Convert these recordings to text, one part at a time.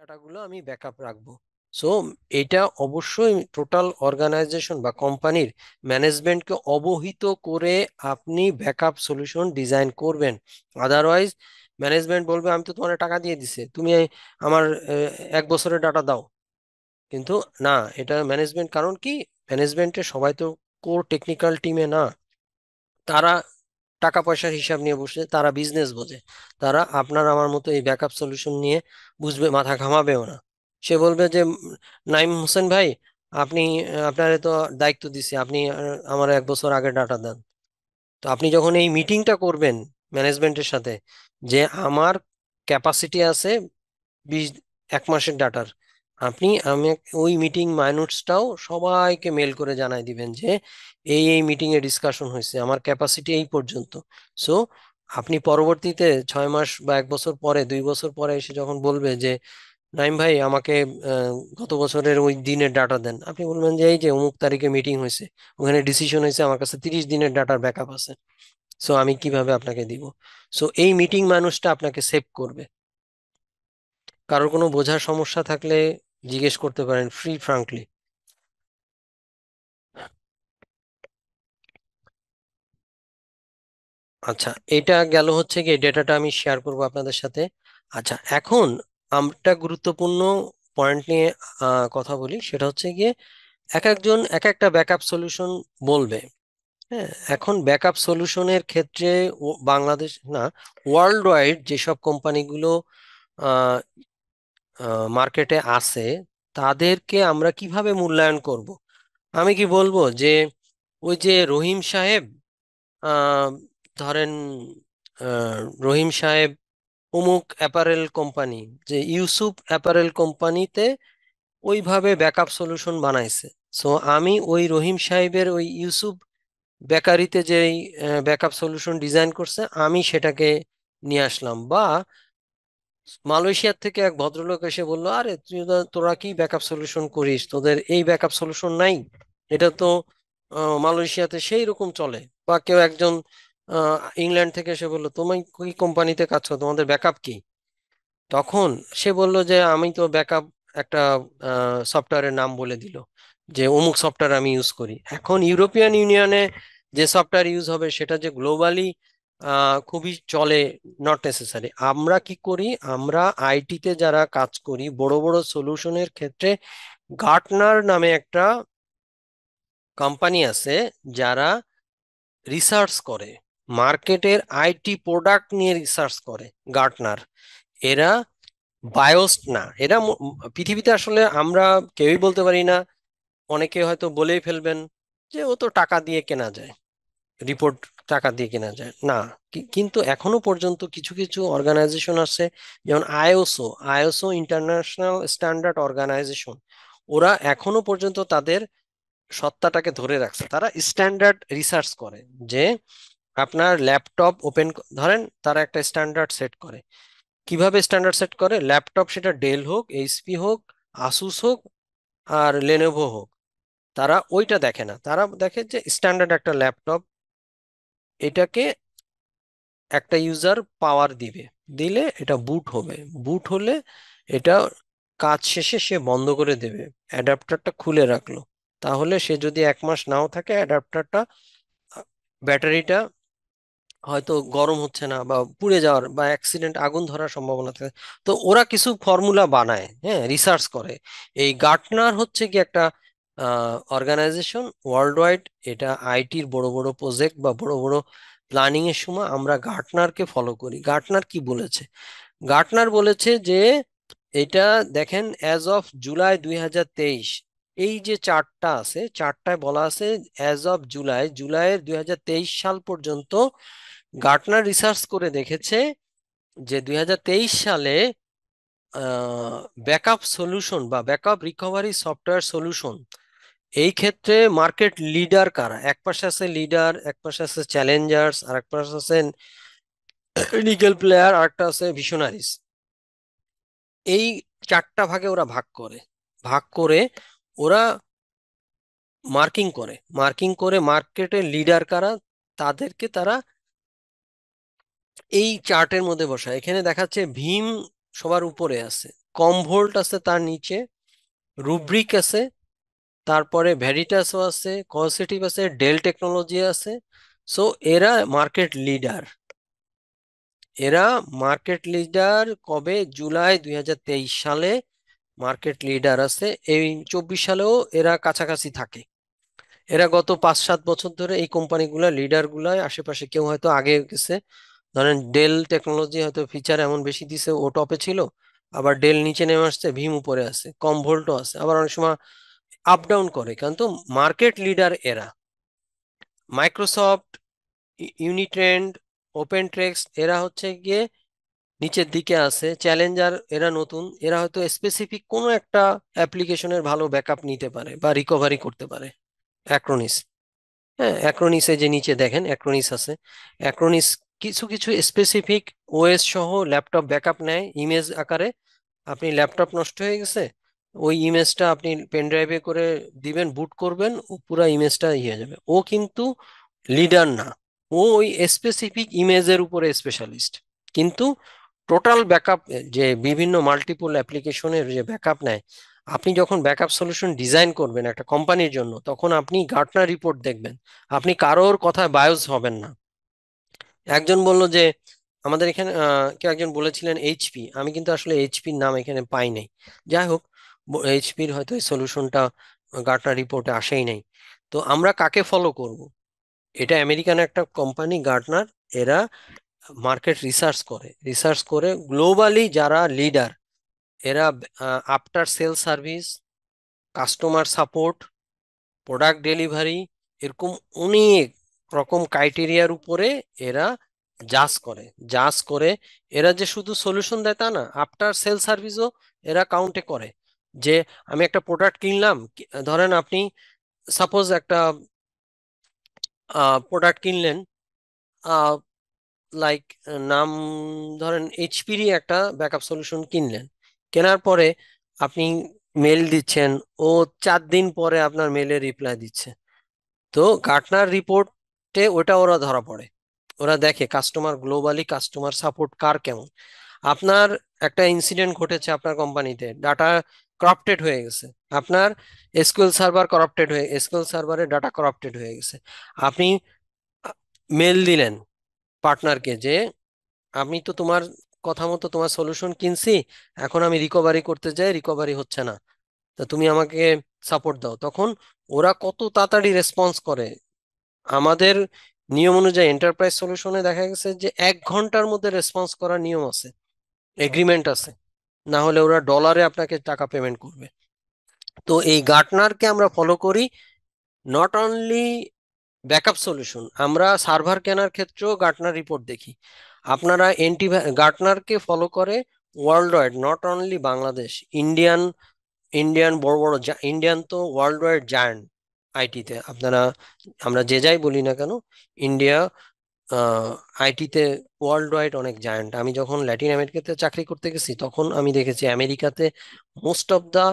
ডাটাগুলো আমি ব্যাকআপ রাখবো। সো এটা অবশ্যই টোটাল অর্গানাইজেশন বা কোম্পানির ম্যানেজমেন্টকে অবহিত করে আপনি ব্যাকআপ সলিউশন ডিজাইন করবেন। আদারওয়াইজ ম্যানেজমেন্ট বলবে আমি তো তোমার টাকা দিয়ে দিছে, তুমি আমার 1 বছরের ডাটা দাও। কিন্তু না, এটা ম্যানেজমেন্ট, কারণ কি ম্যানেজমেন্টের সবাই তো কোর টেকনিক্যাল টিমে না। তারা টাকা পয়সার হিসাব নিয়ে বসে, তারা বিজনেস বোঝে। তারা আপনার আমার মতো এই ব্যাকআপ সলিউশন নিয়ে বুঝবে, মাথা ঘামাবেও না। সে বলবে যে নাইম হোসেন ভাই, আপনি আপনারে তো দায়িত্ব দিছি, আপনি আমার 1 বছর আগে ডাটা দেন। তো আপনি যখন এই মিটিংটা করবেন ম্যানেজমেন্টের সাথে, যে আমার ক্যাপাসিটি আছে 1 মাসের ডাটার, আমি ওই মিটিং মাইনুটসটাও সবাইকে মেল করে জানাই দিবেন যে এই মিটিং এ ডিসকাশন হয়েছে, আমার ক্যাপাসিটি এই পর্যন্ত। সো আপনি পরবর্তীতে 6 মাস বা 1 বছর পরে, 2 বছর পরে এসে যখন বলবে যে নাইম ভাই আমাকে গত বছরের ওই দিনের ডাটা দেন, আপনি বলবেন যে এই যে অমুক তারিখে মিটিং হয়েছে, ওখানে ডিসিশন হয়েছে, আমার কাছে 30 দিনের ডাটার ব্যাকআপ আছে। সো আমি কিভাবে আপনাকে দিব? সো এই মিটিং মানুষটা আপনাকে সেভ করবে। কারোর কোনো বোঝার সমস্যা থাকলে জিজ্ঞেস করতে পারেন ফ্রি ফ্রাঙ্কলি। আচ্ছা, এটা গেল হচ্ছে কি ডেটাটা আমি শেয়ার করব আপনাদের সাথে। আচ্ছা, এখন আমরা গুরুত্বপূর্ণ পয়েন্ট নিয়ে কথা বলি, সেটা হচ্ছে গিয়ে এক একজন এক একটা ব্যাকআপ সলিউশন বলবে। হ্যাঁ, এখন ব্যাকআপ সলিউশনের ক্ষেত্রে বাংলাদেশ না, ওয়ার্ল্ড ওয়াইড যেসব কোম্পানিগুলো মার্কেটে আছে, তাদেরকে আমরা কিভাবে মূল্যায়ন করব? আমি কি বলবো যে ওই যে রহিম সাহেব, আহ, ধরেন আহ, রহিম সাহেব অমুক অ্যাপারেল কোম্পানি, যে ইউসুফ অ্যাপারেল কোম্পানিতে ওইভাবে ব্যাকআপ সলিউশন বানাইছে। সো আমি ওই রহিম সাহেবের ওই ইউসুফ বেকারিতে যে ব্যাকআপ সলিউশন ডিজাইন করছে, আমি সেটাকে নিয়ে আসলাম। বা মালয়েশিয়ার থেকে এক ভদ্রলোক এসে বললো, আরে তোরা কি ব্যাকআপ সলিউশন করিস, তোদের এই ব্যাকআপ সলিউশন নাই? এটা তো মালয়েশিয়াতে সেই রকম চলে। বা কেউ একজন ইংল্যান্ড থেকে এসে বললো, তুমি কি কোম্পানিতে কাজ করো, তোমাদের ব্যাকআপ কি? তখন সে বলল যে আমি তো ব্যাকআপ একটা সফটওয়্যারের নাম বলে দিল, যে অমুক সফটওয়্যার আমি ইউজ করি। এখন ইউরোপিয়ান ইউনিয়নে যে সফটওয়্যার ইউজ হবে সেটা যে গ্লোবালি খুবই চলে, নট নেসেসারি। আমরা কি করি, আমরা আইটিতে যারা কাজ করি বড় বড় সলিউশনের ক্ষেত্রে, গার্টনার নামে একটা কোম্পানি আছে যারা রিসার্চ করে, মার্কেটের আইটি প্রোডাক্ট নিয়ে রিসার্চ করে। গার্টনার, এরা বায়োস্ট না, এরা পৃথিবীতে আসলে আমরা কেউই বলতে পারি না। অনেকে হয়তো বলেই ফেলবেন যে ও তো টাকা দিয়ে কেনা যায়, রিপোর্ট টাকা দিয়ে কেনা যায় না। কিন্তু এখনো পর্যন্ত কিছু কিছু অর্গানাইজেশন আছে, যেমন ISO, ISO international standard organisation, ওরা এখনো পর্যন্ত তাদের সত্তাটাকে ধরে রাখছে। তারা স্ট্যান্ডার্ড রিসার্চ করে, যে আপনার ল্যাপটপ ওপেন, ধরেন তারা একটা স্ট্যান্ডার্ড সেট করে। কিভাবে স্ট্যান্ডার্ড সেট করে? ল্যাপটপ, সেটা ডেল হোক, এইচপি হোক, আসুস হোক, আর লেনোভো হোক, তারা ওইটা দেখে না। তারা দেখে যে স্ট্যান্ডার্ড একটা ল্যাপটপ, এটাকে একটা ইউজার পাওয়ার দিবে, দিলে এটা বুট হবে, বুট হলে এটা কাজ শেষে সে বন্ধ করে দেবে, অ্যাডাপ্টারটা খুলে রাখলো। তাহলে সে যদি 1 মাস নাও থাকে, অ্যাডাপ্টারটা, ব্যাটারিটা হয়তো গরম হচ্ছে না, বা পুড়ে যাওয়ার বা অ্যাক্সিডেন্ট, আগুন ধরার সম্ভাবনা থাকে। তো ওরা কিছু ফর্মুলা বানায়, হ্যাঁ, রিসার্চ করে। এই গার্টনার হচ্ছে কি একটা অর্গানাইজেশন ওয়ার্ল্ড ওয়াইড, এটা আইটির বড় বড় প্রজেক্ট বা বড় বড় প্ল্যানিং এর সময় আমরা গার্টনারকে ফলো করি। গার্টনার কি বলেছে? গার্টনার বলেছে যে এটা দেখেন, অ্যাজ অফ জুলাই 2023, এই যে চার্টটা আছে, চার্টটায় বলা আছে অ্যাজ অফ জুলাইয়ের 2023 সাল পর্যন্ত গার্টনার রিসার্চ করে দেখেছে যে 2023 সালে ব্যাকআপ সলিউশন বা ব্যাকআপ রিকভারি সফটওয়্যার সলিউশন, এই ক্ষেত্রে মার্কেট লিডার কারা? এক পাশে আছে লিডার, এক পাশে আছে চ্যালেঞ্জার্স, আর এক পাশে আছে লিগেল প্লেয়ার, আর একটা আছে ভিশনারিজ। এই চারটা ভাগে ওরা ভাগ করে, ভাগ করে ওরা মার্কিং করে মার্কেটের লিডার কারা, তাদেরকে তারা এই চার্টের মধ্যে বসায়। এখানে দেখাচ্ছে ভীম সবার উপরে আছে, কমভোল্ট আছে তার নিচে, রুব্রিক আছে, তারপরে ভ্যারিটাসও আছে, কোয়াসিটিভ আছে, ডেল টেকনোলজি আছে। সো এরা মার্কেট লিডার। এরা মার্কেট লিডার কবে? জুলাই 2023 সালে মার্কেট লিডার আছে। এই 24 সালেও এরা কাছাকাছি থাকে। এরা গত 5-7 বছর ধরে এই কোম্পানিগুলা লিডার গুলায় আশেপাশে, কেউ হয়তো আগে গেছে, ধরেন ডেল টেকনোলজি হয়তো ফিচার এমন বেশি দিছে ও টপে ছিল, আবার ডেল নিচে নেমে আসছে, ভীম উপরে আছে, কম ভোল্টও আছে, আবার অনেক সময় আপ ডাউন করে, কিন্তু মার্কেট লিডার এরা। মাইক্রোসফট, ইউনিট্রেন্ড, ওপেন ট্রেক্স এরা হচ্ছে গিয়ে নিচের দিকে আছে। চ্যালেঞ্জার এরা নতুন, এরা হয়তো স্পেসিফিক কোনো একটা অ্যাপ্লিকেশনের ভালো ব্যাকআপ নিতে পারে বা রিকভারি করতে পারে। অ্যাক্রোনিস, হ্যাঁ অ্যাক্রোনিসে যে নিচে দেখেন অ্যাক্রোনিস আছে। অ্যাক্রোনিস কিছু কিছু স্পেসিফিক ওএস সহ ল্যাপটপ ব্যাকআপ নেয় ইমেজ আকারে। আপনি ল্যাপটপ নষ্ট হয়ে গেছে, ওই ইমেজটা আপনি পেন ড্রাইভে করে দিবেন, বুট করবেন, ও পুরো ইমেজটা ইয়ে হয়ে যাবে। ও কিন্তু লিডার না, ও ওই স্পেসিফিক ইমেজের উপরে স্পেশালিস্ট। কিন্তু টোটাল ব্যাকআপ, যে বিভিন্ন মাল্টিপল অ্যাপ্লিকেশনের যে ব্যাকআপ নেয়, আপনি যখন ব্যাকআপ সলিউশন ডিজাইন করবেন একটা কোম্পানির জন্য, তখন আপনি গার্টনার রিপোর্ট দেখবেন। আপনি কারোর কথায় বায়োস হবেন না। একজন বলল যে আমাদের এখানে কেউ একজন বলেছিলেন এইচপি, আমি কিন্তু আসলে এইচপির নাম এখানে পাই নাই। যাই হোক, এইচপির হয়তো এই সলিউশনটা গার্টনার রিপোর্টে আসেই নাই। তো আমরা কাকে ফলো করব? এটা আমেরিকান একটা কোম্পানি গার্টনার। এরা মার্কেট রিসার্চ করে, রিসার্চ করে গ্লোবালি যারা লিডার, এরা after sale service, customer support, product delivery, এরকম অনেক রকম ক্রাইটেরিয়ার উপরে এরা জাজ করে। জাজ করে এরা যে শুধু সলিউশন দেয় তা না, আফটার সেল সার্ভিসও এরা কাউন্টে করে। যে আমি একটা প্রোডাক্ট কিনলাম, ধরেন আপনি সাপোজ একটা প্রোডাক্ট কিনলেন, লাইক নাম ধরেন এইচপিরই একটা ব্যাকআপ সলিউশন কিনলেন। কেনার পরে আপনি মেল দিচ্ছেন, ও 4 দিন পরে আপনার মেলে রিপ্লাই দিচ্ছে। তো গার্টনার রিপোর্টে ওটা ওরা ধরা পড়ে। ওরা দেখে কাস্টমার গ্লোবালি কাস্টমার সাপোর্ট কার কেমন। আপনার একটা ইনসিডেন্ট ঘটেছে আপনার কোম্পানিতে, ডাটা করাপ্টেড হয়ে গেছে, আপনার এসকিউএল সার্ভার করাপ্টেড হয়ে, এসকিউএল সার্ভারে ডাটা করাপ্টেড হয়ে গেছে। আপনি মেল দিলেন পার্টনারকে যে আমি তো তোমার কথা মতো তোমার সলিউশন কিনছি, এখন আমি রিকভারি করতে যাই, রিকভারি হচ্ছে না, তা তুমি আমাকে সাপোর্ট দাও। তখন ওরা কত তাড়াতাড়ি রেসপন্স করে! আমাদের নিয়ম অনুযায়ী এন্টারপ্রাইজ সলিউশনে দেখা গেছে যে 1 ঘন্টার মধ্যে রেসপন্স করার নিয়ম আছে, এগ্রিমেন্ট আছে, না হলে ওরা ডলারে আপনাকে টাকা পেমেন্ট করবে। তো এই গার্টনারকে আমরা ফলো করি। নট অনলি ব্যাকআপ সলিউশন, আমরা সার্ভার কেনার ক্ষেত্রেও গার্টনার রিপোর্ট দেখি। আপনারা গার্টনারকে ফলো করে world wide, not only Bangladesh, Indian, Indian বড় বড় ইন্ডিয়ান তো ওয়ার্ল্ড ওয়াইড জায়ান্ট আইটিতে। আপনারা, আমরা যে যাই বলি না কেন, ইন্ডিয়া আইটিতে ওয়ার্ল্ড ওয়াইড অনেক জায়ান্ট। আমি যখন ল্যাটিন আমেরিকাতে চাকরি করতে গেছি, তখন আমি দেখেছি আমেরিকাতে most of the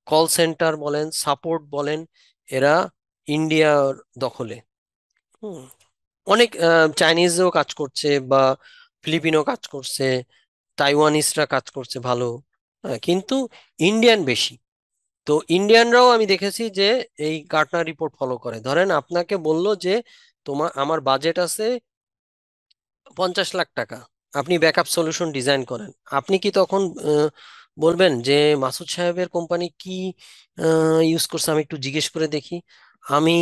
call centre বলেন, সাপোর্ট বলেন, এরা ইন্ডিয়ার দখলে। হুম, অনেক চাইনিজও কাজ করছে, বা ফিলিপিনো কাজ করছে, তাইওয়ানিসরা কাজ করছে ভালো। কিন্তু ইন্ডিয়ান বেশি। তো ইন্ডিয়ানরাও আমি দেখেছি যে এই গার্টনার রিপোর্ট ফলো করে। ধরেন আপনাকে বললো যে আমার বাজেট আছে 50 লাখ টাকা, আপনি ব্যাকআপ সলিউশন ডিজাইন করেন। আপনি কি তখন বলবেন যে মাসুদ সাহেবের কোম্পানি কি ইউজ করছে, আমি একটু জিজ্ঞেস করে দেখি? আমি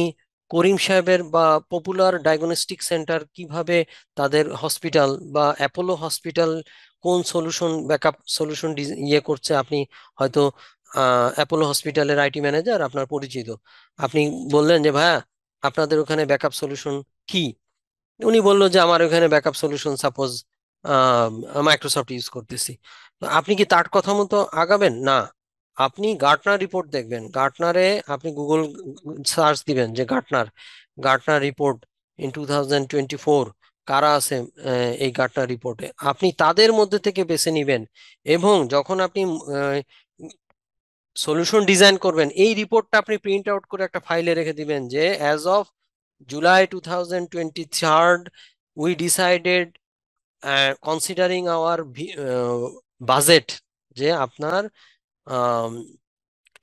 করিম সাহেবের বা পপুলার ডায়াগনস্টিক সেন্টার কিভাবে তাদের হসপিটাল বা অ্যাপোলো হসপিটাল কোন সলিউশন ব্যাকআপ সলিউশন ইয়ে করছে, আপনি হয়তো অ্যাপোলো হসপিটালের আইটি ম্যানেজার আপনার পরিচিত, আপনি বললেন যে ভাইয়া আপনাদের ওখানে ব্যাকআপ সলিউশন কি? উনি বললো যে আমার ওখানে backup solution suppose Microsoft use করতেছি। তো আপনি কি তার কথা মতো আগাবেন না? আপনি গার্টনার রিপোর্ট দেখবেন। গার্টনারে আপনি গুগল সার্চ দিবেন যে গার্টনার, গার্টনার রিপোর্ট ইন 2024, কারা আছে এই গার্টনার রিপোর্টে, আপনি তাদের মধ্যে থেকে বেছে নিবেন। এবং যখন আপনি সলিউশন ডিজাইন করবেন, এই রিপোর্টটা আপনি প্রিন্ট আউট করে একটা ফাইলে রেখে দিবেন যে as of July 2023 we decided, considering our budget, যে আপনার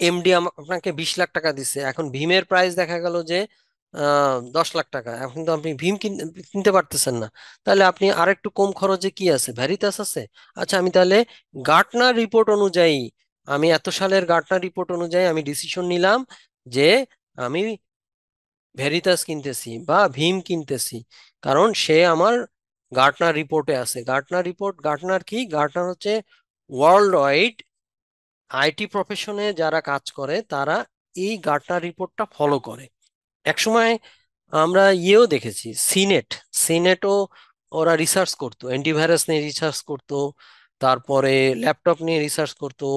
এমডি আপনাকে 20 লাখ টাকা দিচ্ছে, এখন ভীমের প্রাইস দেখা গেল যে 10 লাখ টাকা, এখন তো আপনি ভীম কিনতে পারতেছেন না। তাহলে আপনি আরেকটু কম খরচে কি আছে, ভ্যারিটাস আছে। আচ্ছা, আমি তাহলে গার্টনার রিপোর্ট অনুযায়ী, আমি এত সালের গার্টনার রিপোর্ট অনুযায়ী আমি ডিসিশন নিলাম যে আমি ভেরিটাস কিনতেছি বা ভীম কিনতেছি, কারণ সে আমার গার্টনার রিপোর্টে আছে। গার্টনার রিপোর্ট, গার্টনার কি, গার্টনার হচ্ছে ওয়ার্ল্ড ওয়াইড আইটি প্রফেশনে যারা কাজ করে তারা এই গার্টনার রিপোর্টটা ফলো করে। একসময় আমরা ইয়েও দেখেছি, সিনেটও ওরা রিসার্চ করতো, অ্যান্টিভাইরাস নিয়ে রিসার্চ করতো, তারপরে ল্যাপটপ নিয়ে রিসার্চ করতো।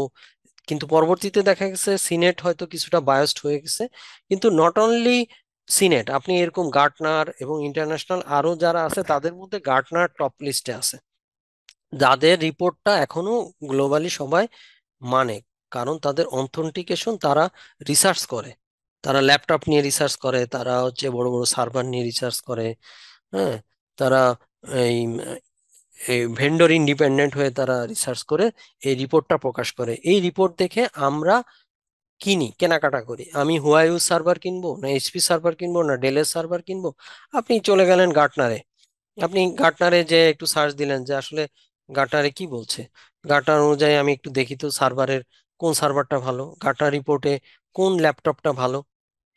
কিন্তু পরবর্তীতে দেখা গেছে সিনেট হয়তো কিছুটা বায়াসড হয়ে গেছে। কিন্তু নট অনলি সিনেট, আপনি এরকম গার্টনার এবং ইন্টারন্যাশনাল আরো যারা আছে তাদের মধ্যে গার্টনার টপ লিস্টে আছে, যাদের রিপোর্টটা এখনো গ্লোবালি সবাই মানে। কারণ তাদের অথেন্টিকেশন, তারা রিসার্চ করে, তারা ল্যাপটপ নিয়ে রিসার্চ করে, তারা হচ্ছে বড় বড় সার্ভার নিয়ে রিসার্চ করে। হ্যাঁ, তারা এই এই ভেন্ডর ইন্ডিপেন্ডেন্ট হয়ে তারা রিসার্চ করে এই রিপোর্টটা প্রকাশ করে। এই রিপোর্ট দেখে আমরা কেনাকাটা করি। আমি হুয়াইউ সার্ভার কিনবো না এইচপি সার্ভার কিনবো না ডেলের সার্ভার কিনবো, আপনি চলে গেলেন গার্টনারে। আপনি গার্টনারে যে একটু সার্চ দিলেন যে আসলে গার্টনারে কি বলছে, গার্টনার অনুযায়ী আমি একটু দেখি তো সার্ভারের কোন সার্ভারটা ভালো, গার্টনার রিপোর্টে কোন ল্যাপটপটা ভালো।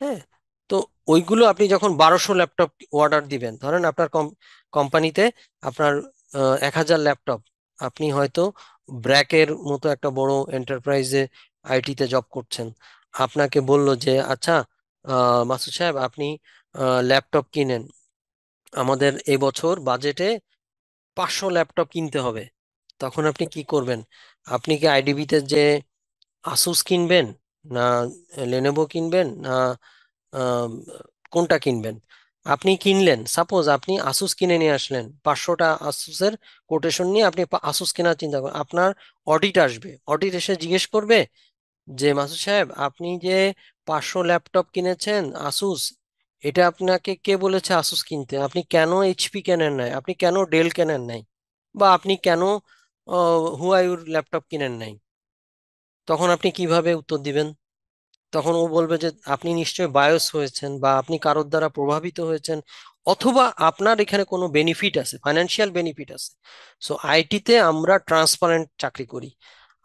হ্যাঁ, তো ওইগুলো আপনি যখন 1200 ল্যাপটপ অর্ডার দিবেন, ধরেন আপনার কোম্পানিতে আপনার 1000 ল্যাপটপ, আপনি হয়তো ব্র্যাকের মতো একটা বড় এন্টারপ্রাইজে আইটিতে জব করছেন। আপনাকে বলল যে আচ্ছা, মাসুদ সাহেব আপনি ল্যাপটপ কিনেন, আমাদের এবছর বাজেটে 500 ল্যাপটপ কিনতে হবে। তখন আপনি কি করবেন? আপনি কি আইডিবিতে যে আসুস কিনবেন, না লেনোভো কিনবেন, না আম, কোনটা কিনবেন? আপনি কিনলেন, সাপোজ আপনি আসুস কিনে নিয়ে আসলেন, 500টা আসুসের কোটেশন নিয়ে আপনি আসুস কেনার চিন্তা করেন। আপনার অডিট আসবে, অডিট এসে জিজ্ঞেস করবে যে মাসুদ সাহেব আপনি যে 500 ল্যাপটপ কিনেছেন আসুস, এটা আপনাকে কে বলেছে আসুস কিনতে? আপনি কেন এইচপি কেনেন নাই, আপনি কেন ডেল কেনেন নাই, বা আপনি কেন হুয়াইউর ল্যাপটপ কিনেন নাই? তখন আপনি কিভাবে উত্তর দিবেন? তখন ও বলবে যে আপনি নিশ্চয়ই বায়োস হয়েছেন, বা আপনি কারোর দ্বারা প্রভাবিত হয়েছেন, অথবা আপনার এখানে কোনো বেনিফিট আছে, ফাইন্যান্সিয়াল বেনিফিট আছে। সো আইটিতে আমরা ট্রান্সপারেন্ট চাকরি করি,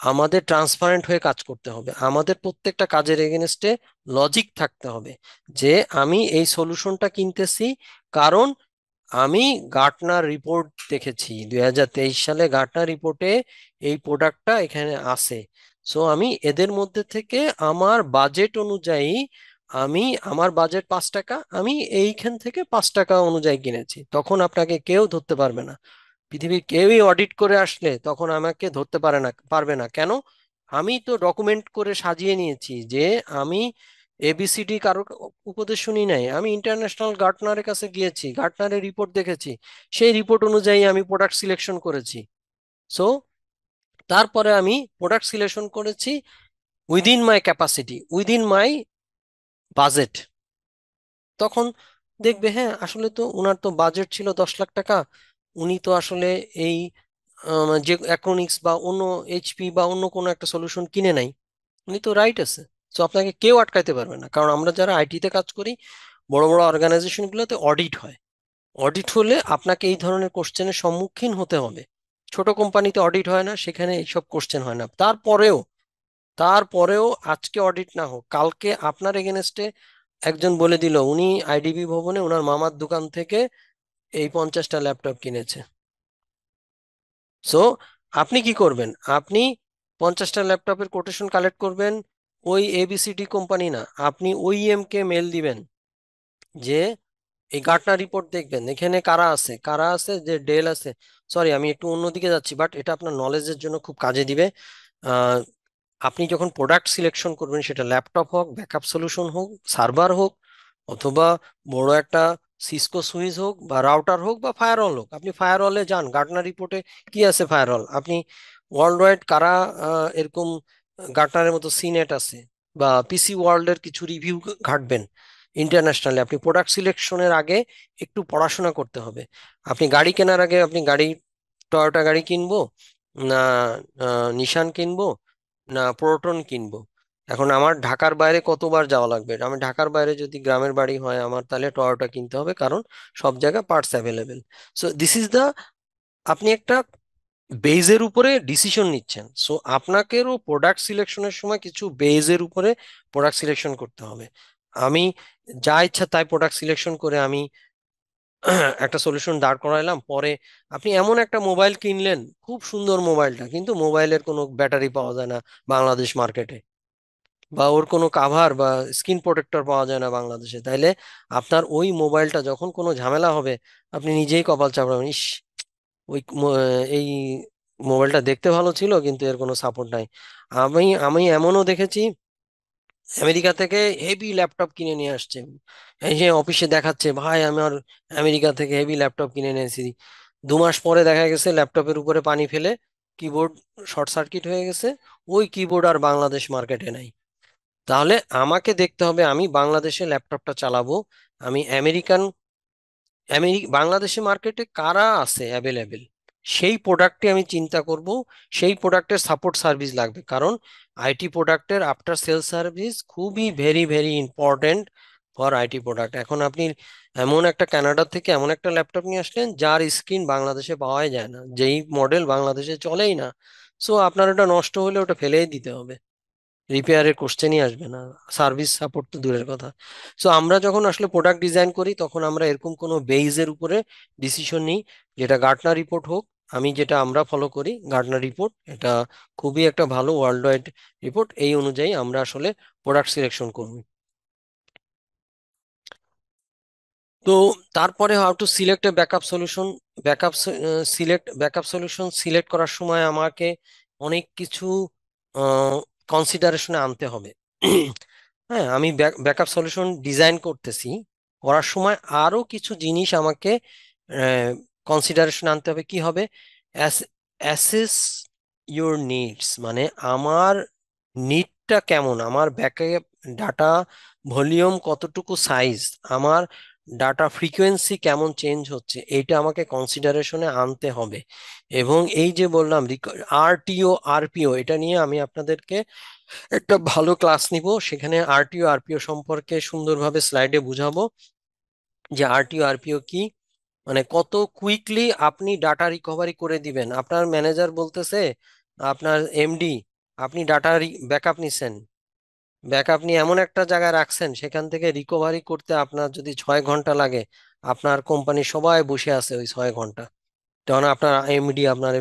আমাদের ট্রান্সপারেন্ট হয়ে কাজ করতে হবে, আমাদের প্রত্যেকটা কাজের এগেনস্টে লজিক থাকতে হবে যে আমি এই সলিউশনটা কিনতেছি কারণ আমি গার্টনার রিপোর্ট দেখেছি, 2023 সালে গার্টনার রিপোর্টে এই প্রোডাক্টটা এখানে আছে। সো আমি এদের মধ্যে থেকে আমার বাজেট অনুযায়ী, আমি আমার বাজেট 5 টাকা, আমি এইখান থেকে 5 টাকা অনুযায়ী কিনেছি, তখন আপনাকে কেউ ধরতে পারবে না। পৃথিবীর কেউই অডিট করে আসলে তখন আমাকে ধরতে পারবে না। কেন? আমি তো ডকুমেন্ট করে সাজিয়ে নিয়েছি যে আমি এবিসিডি কারো উপদেশ শুনি নাই, আমি ইন্টারন্যাশনাল গার্টনারের কাছে গিয়েছি, গার্টনারের রিপোর্ট দেখেছি, সেই রিপোর্ট অনুযায়ী আমি প্রোডাক্ট সিলেকশন করেছি। সো তারপরে আমি প্রোডাক্ট সিলেকশন করেছি উইদিন মাই ক্যাপাসিটি, উইদিন মাই বাজেট। তখন দেখবে হ্যাঁ আসলে তো উনার তো বাজেট ছিল 10 লাখ টাকা, উনি তো আসলে এই যে অ্যাক্রোনিক্স বা অন্য এইচপি বা অন্য কোনো একটা সলিউশন কিনে নাই, উনি তো রাইট আছে। সো আপনাকে কেউ আটকাইতে পারবে না, কারণ আমরা যারা আইটিতে কাজ করি, বড় বড় অর্গানাইজেশন গুলোতে অডিট হয়। অডিট হলে আপনাকে এই ধরনের কোশ্চেনের সম্মুখীন হতে হবে। ছোট কোম্পানিতে অডিট হয় না, সেখানে এইসব কোশ্চেন হয় না। তারপরেও আজকে অডিট না হোক, কালকে আপনার এগেনস্টে একজন বলে দিল উনি আইডিবি ভবনে ওনার মামার দোকান থেকে এই 50টা ল্যাপটপ কিনেছে। সো আপনি কি করবেন? আপনি 50টা ল্যাপটপের কোটেশন কালেক্ট করবেন, ওই এবিসিডি কোম্পানি না, আপনি ওইএম কে মেল দিবেন যে এই গার্টনার রিপোর্ট দেখবেন এখানে কারা আছে, যে ডেল আছে। সরি, আমি একটু অন্যদিকে যাচ্ছি, বাট এটা আপনার নলেজের জন্য খুব কাজে দিবে। আহ, আপনি যখন প্রোডাক্ট সিলেকশন করবেন, সেটা ল্যাপটপ হোক, ব্যাকআপ সলিউশন হোক, সার্ভার হোক, অথবা বড় একটা সিসকো সুইচ হোক বা রাউটার হোক বা ফায়ারওয়াল হোক, আপনি ফায়ারওয়ালে যান, গার্টনার রিপোর্টে কি আছে ফায়ারওয়াল, আপনি ওয়ার্ল্ড ওয়াইড কারা এরকম গার্টনারের মতো সিনেট আছে, বা পিসি ওয়ার্ল্ডের কিছু রিভিউ ঘাটবেন। ইন্টারন্যাশনালি আপনি প্রোডাক্ট সিলেকশনের আগে একটু পড়াশোনা করতে হবে। আপনি গাড়ি কেনার আগে, আপনি গাড়ি টয়োটা গাড়ি কিনবো, না নিশান কিনবো, না প্রোটন কিনবো? এখন আমার ঢাকার বাইরে কতবার যাওয়া লাগবে? আমি ঢাকার বাইরে যদি গ্রামের বাড়ি হয় আমার, তাহলে টয়োটা কিনতে হবে, কারণ সব জায়গায় parts available. So this is the, আপনি একটা বেজের উপরে ডিসিশন নিচ্ছেন, সো আপনাকেও প্রোডাক্ট সিলেকশনের সময় কিছু বেজের উপরে প্রোডাক্ট সিলেকশন করতে হবে। আমি যা ইচ্ছা তাই প্রোডাক্ট সিলেকশন করে আমি একটা সলিউশন দাঁড় করাইলাম, পরে আপনি এমন একটা মোবাইল কিনলেন, খুব সুন্দর মোবাইলটা, কিন্তু মোবাইলের কোনো ব্যাটারি পাওয়া যায় না বাংলাদেশ মার্কেটে, বা ওর কোনো কাভার বা স্ক্রিন প্রোটেক্টর পাওয়া যায় না বাংলাদেশে, তাইলে আপনার ওই মোবাইলটা যখন কোনো ঝামেলা হবে, আপনি নিজেই কপাল চাপড়াবেন, ইস, ওই এই মোবাইলটা দেখতে ভালো ছিল কিন্তু এর কোনো সাপোর্ট নাই। আমি আমি এমনও দেখেছি, আমেরিকা থেকে হেভি ল্যাপটপ কিনে নিয়ে আসছে, এই যে অফিসে দেখাচ্ছে, ভাই আমার আমেরিকা থেকে হেভি ল্যাপটপ কিনে নিয়েছি, 2 মাস পরে দেখা গেছে ল্যাপটপের উপরে পানি ফেলে কিবোর্ড শর্ট সার্কিট হয়ে গেছে, ওই কিবোর্ড আর বাংলাদেশ মার্কেটে নাই। তাহলে আমাকে দেখতে হবে আমি বাংলাদেশে ল্যাপটপটা চালাবো, আমি আমেরিকান, বাংলাদেশে মার্কেটে কারা আছে অ্যাভেলেবেল, সেই প্রোডাক্টটি আমি চিন্তা করব, সেই প্রোডাক্টের সাপোর্ট সার্ভিস লাগবে, কারণ আইটি প্রোডাক্টের আফটার সেল সার্ভিস খুবই very very important for IT product. এখন আপনি এমন একটা কানাডা থেকে এমন একটা ল্যাপটপ নিয়ে আসলেন যার স্ক্রিন বাংলাদেশে পাওয়াই যায় না, যেই মডেল বাংলাদেশে চলেই না, সো আপনার ওটা নষ্ট হলে ওটা ফেলেই দিতে হবে, রিপেয়ারের কোশ্চেনই আসবে না, সার্ভিস সাপোর্ট তো দূরের কথা। সো আমরা যখন আসলে প্রোডাক্ট ডিজাইন করি তখন আমরা এরকম কোনো বেইজের উপরে ডিসিশন নিই, যেটা গার্টনার রিপোর্ট হোক, আমি যেটা আমরা ফলো করি গার্টনার রিপোর্ট, এটা খুবই একটা ভালো ওয়ার্ল্ড ওয়াইড রিপোর্ট, এই অনুযায়ী আমরা আসলে প্রোডাক্ট সিলেকশন করব। তো তারপরে how to select A backup solution, backup backup solution select করার সময় আমাকে অনেক কিছু কনসিডারেশনে আনতে হবে। হ্যাঁ, আমি ব্যাকআপ সলিউশন ডিজাইন করতেছি, করার সময় আরো কিছু জিনিস আমাকে কনসিডারেশন আনতে হবে। কি হবে? অ্যাসেস ইউর নিডস, মানে আমার নিডটা কেমন, আমার ব্যাকআপ ডাটা ভলিউম কতটুকু, সাইজ, আমার ডাটা ফ্রিকোয়েন্সি কেমন চেঞ্জ হচ্ছে, এইটা আমাকে কনসিডারেশনে আনতে হবে। এবং এই যে বললাম আরটিও আরপিও, এটা নিয়ে আমি আপনাদেরকে একটা ভালো ক্লাস নিব, সেখানে আরটিও আরপিও সম্পর্কে সুন্দরভাবে স্লাইডে বুঝাবো যে আরটিও আরপিও কি, মানে কত কুইকলি আপনি ডাটা রিকভারি করে দিবেন। আপনার ম্যানেজার বলতেছে, আপনার এমডি, আপনি ডাটা ব্যাকআপ নিছেন, ব্যাকআপ নিয়ে এমন একটা জায়গায় রাখছেন সেখান থেকে রিকভারি করতে আপনার যদি 6 ঘন্টা লাগে, আপনার কোম্পানির সবাই বসে আছে ওই 6 ঘন্টা, তখন আপনার এমডি আপনার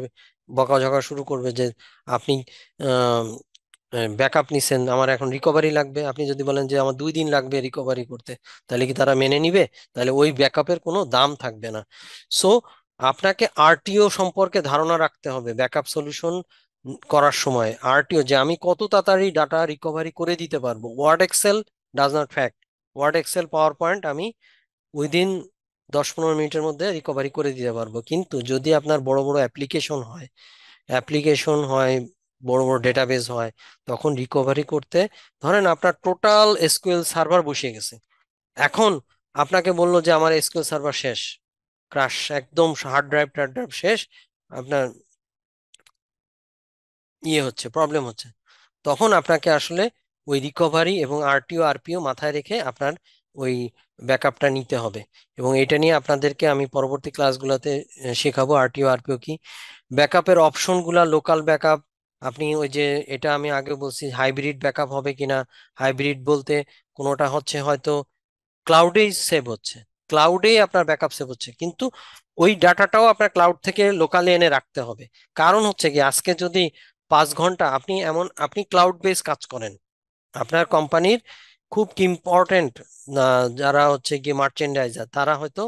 বকাঝকা শুরু করবে যে আপনি ব্যাকআপ নিছেন, আমার এখন রিকভারি লাগবে। আপনি যদি বলেন যে আমার 2 দিন লাগবে রিকভারি করতে, তাহলে কি তারা মেনে নিবে? তাহলে ওই ব্যাকআপের কোনো দাম থাকবে না। সো আপনাকে আরটিও সম্পর্কে ধারণা রাখতে হবে ব্যাকআপ সলিউশন করার সময়। আরটিও যে আমি কত তাড়াতাড়ি ডাটা রিকভারি করে দিতে পারবো, Word Excel does not fact, Word Excel PowerPoint আমি উইদিন 10-15 মিনিটের মধ্যে রিকভারি করে দিতে পারবো, কিন্তু যদি আপনার বড় বড় অ্যাপ্লিকেশন হয়, বড় বড় ডেটাবেস হয়, তখন রিকভারি করতে, ধরেন আপনার টোটাল এসকিউএল সার্ভার বসে গেছে, এখন আপনাকে বললো যে আমার এসকিউএল সার্ভার শেষ, ক্রাশ, একদম হার্ড ড্রাইভ টার্ড ড্রাইভ শেষ, আপনার হচ্ছে, প্রবলেম হচ্ছে, তখন আপনাকে আসলে ওই রিকভারি এবং আরটিও আরপিও মাথায় রেখে আপনার ওই ব্যাকআপটা নিতে হবে। এবং এটা নিয়ে আপনাদেরকে আমি পরবর্তী ক্লাসগুলোতে শেখাবো আরটিও আরপিও কি, ব্যাকআপের অপশনগুলা, লোকাল ব্যাকআপ, আপনি ওই যে, এটা আমি আগে বলছি হাইব্রিড ব্যাকআপ হবে কিনা, হাইব্রিড বলতে কোনোটা হচ্ছে হয়তো ক্লাউডেই সেভ হচ্ছে, ক্লাউডেই আপনার ব্যাকআপ সেভ হচ্ছে, কিন্তু ওই ডাটাটাও আপনার ক্লাউড থেকে লোকালে এনে রাখতে হবে। কারণ হচ্ছে কি, আজকে যদি 5 ঘন্টা আপনি ক্লাউড বেস কাজ করেন, আপনার কোম্পানির খুব ইম্পর্টেন্ট যারা হচ্ছে কি মার্চেন্ডাইজার, তারা হয়তো